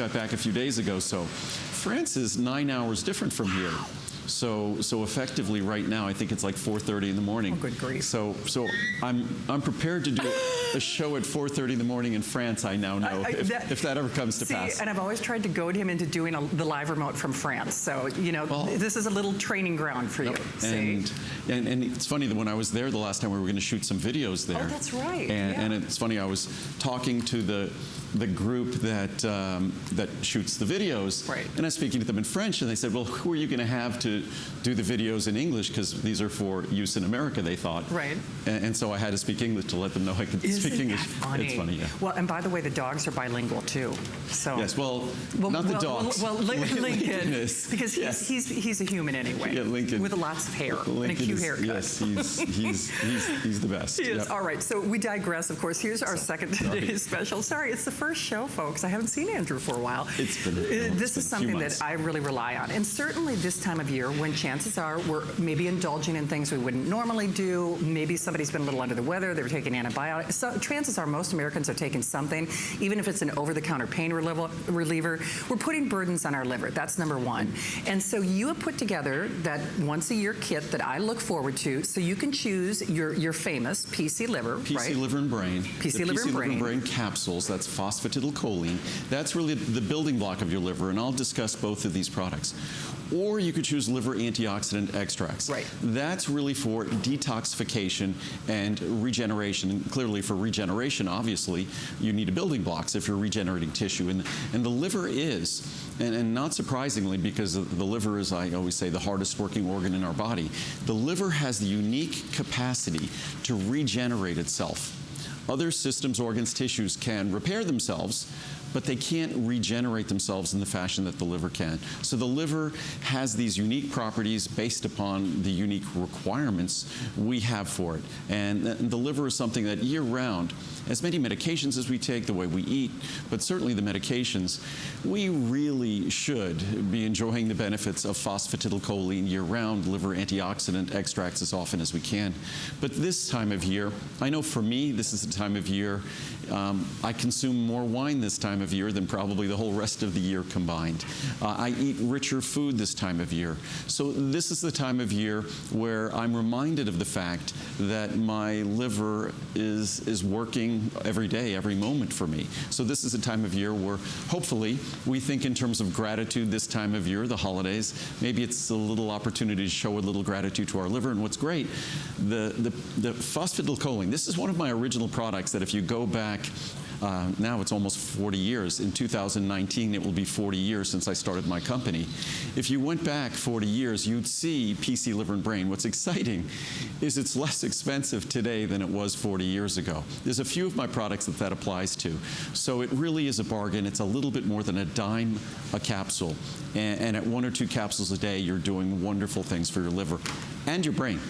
got back a few days ago. So France is 9 hours different from here. So effectively right now, I think it's like 4:30 in the morning. Oh, good grief. So I'm prepared to do a show at 4:30 in the morning in France, I now know, if that ever comes to pass. And I've always tried to goad him into doing the live remote from France. So, you know, this is a little training ground for you. And it's funny that when I was there the last time, we were going to shoot some videos there. Oh, that's right. And it's funny, I was talking to the group that shoots the videos. Right. And I was speaking to them in French, and they said, well, who are you going to have to do the videos in English? Because these are for use in America, they thought. Right. And so I had to speak English to let them know I could speak English. Funny? It's funny, yeah. Well, and by the way, the dogs are bilingual too. So yes, well not the dogs. Well, Lincoln is. Because he's a human anyway. Yeah, Lincoln. With lots of hair Lincoln and a cute haircut. Yes, he's the best. He is. Yep. All right, so we digress, of course. Here's our second today's special. Sorry, it's the first show, folks. I haven't seen Andrew for a while. This is something that I really rely on. And certainly this time of year, when chances are we're maybe indulging in things we wouldn't normally do, maybe somebody's been a little under the weather, they were taking antibiotics. So chances are most Americans are taking something, even if it's an over-the-counter pain reliever. We're putting burdens on our liver. That's number one. And so you have put together that once-a-year kit that I look forward to, so you can choose your famous PC liver, PC right? liver and brain. PC liver and brain capsules, that's Phosphatidyl choline. That's really the building block of your liver, and I'll discuss both of these products. Or you could choose liver antioxidant extracts. Right. That's really for detoxification and regeneration. And clearly for regeneration, obviously, you need building blocks if you're regenerating tissue. And the liver is, and not surprisingly, because the liver is, I always say, the hardest working organ in our body, the liver has the unique capacity to regenerate itself. Other systems, organs, tissues can repair themselves, but they can't regenerate themselves in the fashion that the liver can. So the liver has these unique properties based upon the unique requirements we have for it. And the liver is something that year-round, as many medications as we take, the way we eat, but certainly the medications, we really should be enjoying the benefits of phosphatidylcholine year-round, liver antioxidant extracts as often as we can. But this time of year, I know for me, this is the time of year, I consume more wine this time of year than probably the whole rest of the year combined. I eat richer food this time of year. So this is the time of year where I'm reminded of the fact that my liver is working every day, every moment for me. So this is a time of year where hopefully we think in terms of gratitude this time of year, the holidays. Maybe it's a little opportunity to show a little gratitude to our liver. And what's great, the phosphatidylcholine, this is one of my original products that if you go back, now it's almost 40 years. In 2019, it will be 40 years since I started my company. If you went back 40 years, you'd see PC Liver and Brain. What's exciting is it's less expensive today than it was 40 years ago. There's a few of my products that applies to. So it really is a bargain. It's a little bit more than a dime a capsule. And at 1 or 2 capsules a day, you're doing wonderful things for your liver and your brain.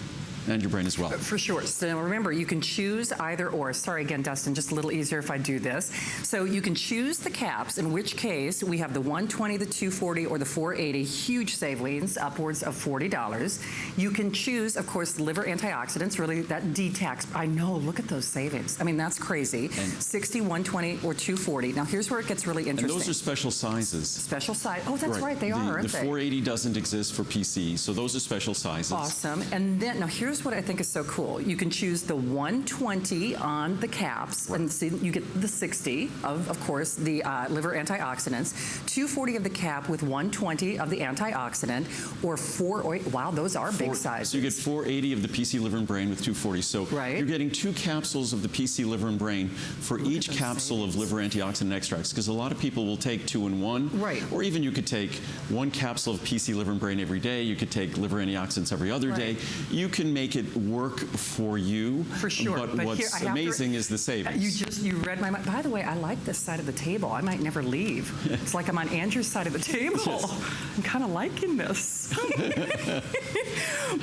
And your brain as well. For sure. So remember, you can choose either or. Sorry again, Dustin, just a little easier if I do this. So you can choose the caps, in which case we have the 120, the 240, or the 480, huge savings, upwards of $40. You can choose, of course, the liver antioxidants, really that detox. I know, look at those savings. I mean, that's crazy. And 60, 120, or 240. Now here's where it gets really interesting. And those are special sizes. Special size. Oh, that's right, they are, aren't they? The 480 doesn't exist for PC, so those are special sizes. Awesome. And then, now here's what I think is so cool. You can choose the 120 on the caps, and see, you get the 60 of course, the liver antioxidants, 240 of the cap with 120 of the antioxidant, or wow, those are big sizes. So you get 480 of the PC Liver and Brain with 240. So you're getting 2 capsules of the PC Liver and Brain for each capsule of liver antioxidant extracts, because a lot of people will take 2 in 1. Right. Or even you could take 1 capsule of PC Liver and Brain every day. You could take liver antioxidants every other day. You can make it work for you. For sure. But what's amazing is the savings. You read my mind. By the way, I like this side of the table. I might never leave. It's like I'm on Andrew's side of the table. Yes. I'm kind of liking this.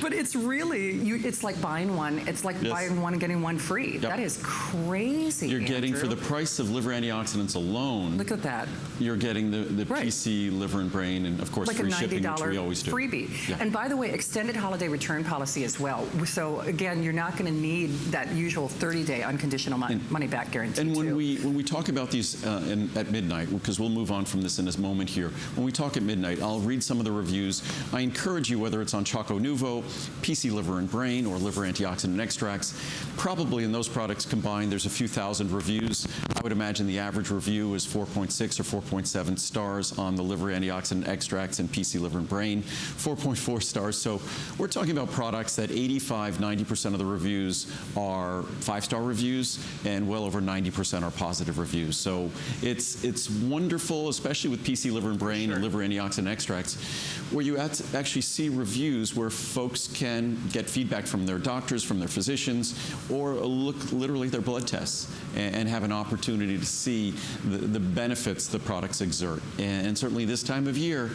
But it's really, it's like buying one. It's like buying one and getting one free. Yep. That is crazy, You're getting, for the price of liver antioxidants alone. Look at that. You're getting the PC Liver and Brain, and of course like free shipping, which we always do. Freebie. Yeah. And by the way, extended holiday return policy as well. So again, you're not going to need that usual 30-day unconditional money-back guarantee. And when we talk about these at midnight, because we'll move on from this in a moment here, when we talk at midnight, I'll read some of the reviews. I encourage you, whether it's on Choco Nuvo, PC Liver and Brain, or Liver Antioxidant Extracts, probably in those products combined, there's a few thousand reviews. I would imagine the average review is 4.6 or 4.7 stars on the Liver Antioxidant Extracts and PC Liver and Brain, 4.4 stars. So we're talking about products that 85–90% of the reviews are 5-star reviews, and well over 90% are positive reviews. So it's wonderful, especially with PC Liver and Brain and Liver Antioxidant Extracts, where you actually see reviews where folks can get feedback from their doctors, from their physicians, or look literally their blood tests and have an opportunity to see the benefits the products exert. And certainly this time of year,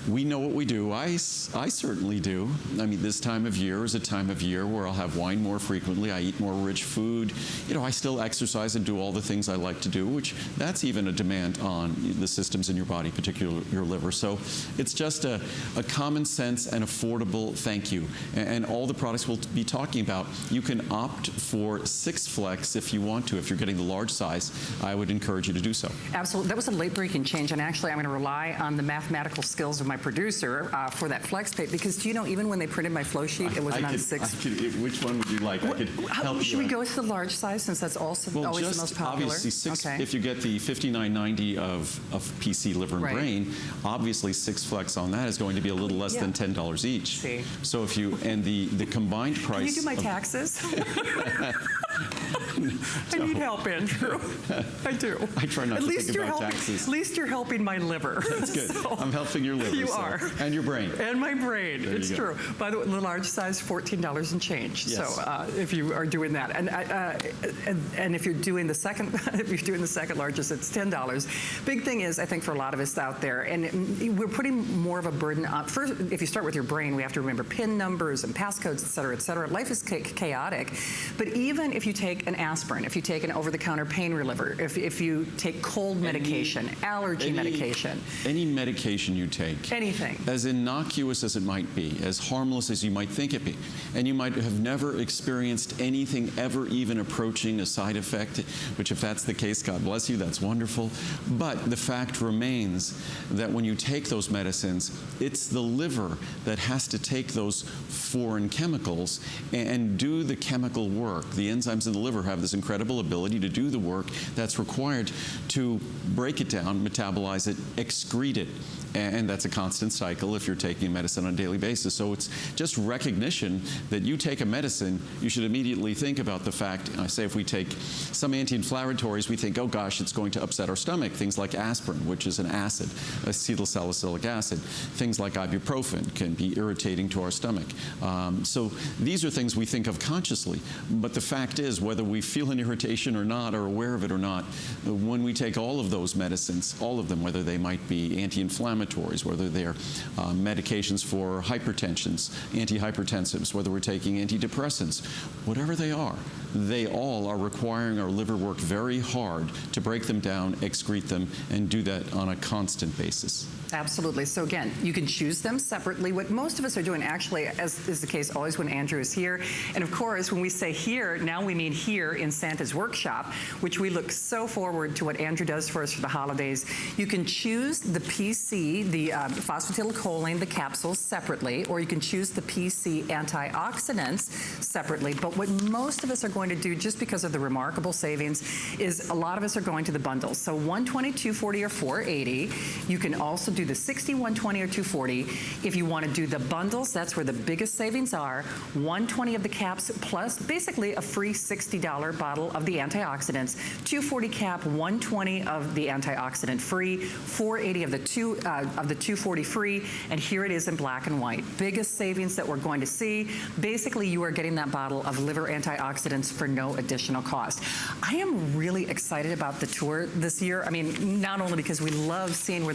we know what we do. I certainly do. I mean, this time of year is a time of year where I'll have wine more frequently. I eat more rich food. You know, I still exercise and do all the things I like to do, which that's even a demand on the systems in your body, particularly your liver. So it's just a common sense and affordable thank you. And all the products we'll be talking about, you can opt for 6 Flex if you want to. If you're getting the large size, I would encourage you to do so. Absolutely. That was a late-breaking change, and actually I'm going to rely on the mathematical skills of my producer for that flex pay, because do you know, even when they printed my flow sheet, it wasn't on 6. Which one would you like? I could help you. Should we go with the large size, since that's also always the most popular? Obviously 6. Okay. If you get the $59.90 of PC Liver and Brain, obviously 6 Flex on that is going to be a little less than $10 each. See. So if you the combined price. Can you do my taxes? I need help, Andrew. I do. I try not to think about taxes. At least you're helping my liver. That's good. So I'm helping your liver. You are. And your brain. And my brain. It's true. By the way, the large size, $14 and change. Yes. So if you are doing that, and if you're doing the second, largest, it's $10. Big thing is, I think, for a lot of us out there, and we're putting more of a burden on. First, if you start with your brain, we have to remember PIN numbers and passcodes, et cetera, et cetera. Life is chaotic. But even if you take an aspirin, if you take an over-the-counter pain reliever, if you take cold medication, allergy medication. Any medication you take. Anything. As innocuous as it might be, as harmless as you might think it be, and you might have never experienced anything ever even approaching a side effect, which if that's the case, God bless you, that's wonderful. But the fact remains that when you take those medicines, it's the liver that has to take those foreign chemicals and do the chemical work. The enzymes in the liver have this incredible ability to do the work that's required to break it down, metabolize it, excrete it. And that's a constant cycle if you're taking medicine on a daily basis. So it's just recognition that you take a medicine, you should immediately think about the fact, I say if we take some anti-inflammatories, we think, oh gosh, it's going to upset our stomach. Things like aspirin, which is an acid, acetylsalicylic acid. Things like ibuprofen can be irritating to our stomach. So these are things we think of consciously. But the fact is, whether we feel an irritation or not, or aware of it or not, when we take all of those medicines, all of them, whether they might be anti-inflammatories, whether they're medications for hypertensions, antihypertensives, whether we're taking antidepressants, whatever they all are requiring our liver work very hard to break them down, excrete them, and do that on a constant basis. Absolutely. So again, you can choose them separately. What most of us are doing, actually, as is the case always when Andrew is here, and of course, when we say here, now we mean here in Santa's workshop, which we look so forward to what Andrew does for us for the holidays. You can choose the PC, the phosphatidylcholine, the capsules separately, or you can choose the PC antioxidants separately. But what most of us are going to do, just because of the remarkable savings, is a lot of us are going to the bundles. So 120, 240, or 480. You can also do the 60, 120, or 240. If you want to do the bundles, that's where the biggest savings are. 120 of the caps plus basically a free $60 bottle of the antioxidants. 240 cap, 120 of the antioxidant free, 480 of the 240 free, and here it is in black and white. Biggest savings that we're going to see. Basically, you are getting that bottle of liver antioxidants for no additional cost. I am really excited about the tour this year. I mean, not only because we love seeing where the